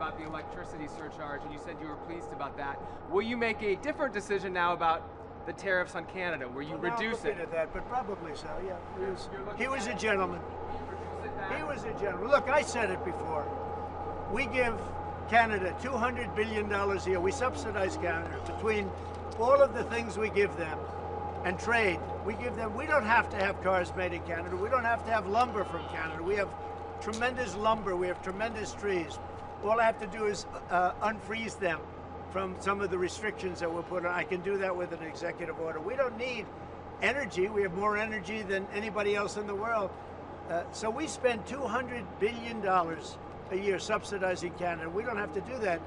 about the electricity surcharge, and you said you were pleased about that. Will you make a different decision now about the tariffs on Canada, where you reduce it? At that, but probably so. Yeah, he was a gentleman. He was a gentleman. Look, I said it before. We give Canada $200 billion a year. We subsidize Canada between all of the things we give them and trade. We give them. We don't have to have cars made in Canada. We don't have to have lumber from Canada. We have tremendous lumber. We have tremendous trees. All I have to do is unfreeze them from some of the restrictions that were put on. I can do that with an executive order. We don't need energy. We have more energy than anybody else in the world. So we spend $200 billion a year subsidizing Canada. We don't have to do that.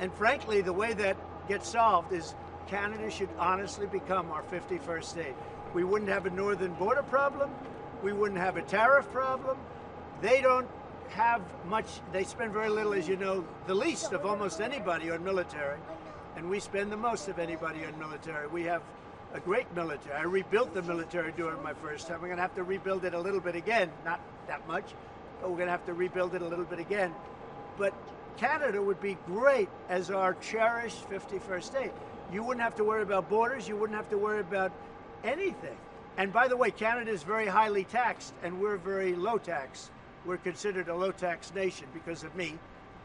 And frankly, the way that gets solved is Canada should honestly become our 51st state. We wouldn't have a northern border problem. We wouldn't have a tariff problem. They don't have much, they spend very little, as you know, the least of almost anybody on military. And we spend the most of anybody on military. We have a great military. I rebuilt the military during my first time. We're going to have to rebuild it a little bit again. Not that much, but we're going to have to rebuild it a little bit again. But Canada would be great as our cherished 51st state. You wouldn't have to worry about borders. You wouldn't have to worry about anything. And by the way, Canada is very highly taxed, and we're very low tax. We're considered a low tax nation because of me,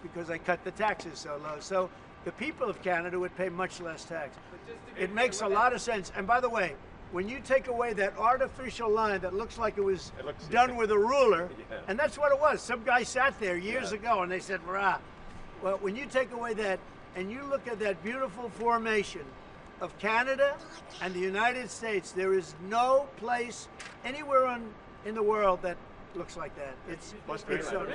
because I cut the taxes so low. So the people of Canada would pay much less tax. It makes a lot of sense. And by the way, when you take away that artificial line that looks like it was done with a ruler, and that's what it was. Some guy sat there years ago and they said, "Rah." Well, when you take away that and you look at that beautiful formation of Canada and the United States, there is no place anywhere in the world that looks like that. It's so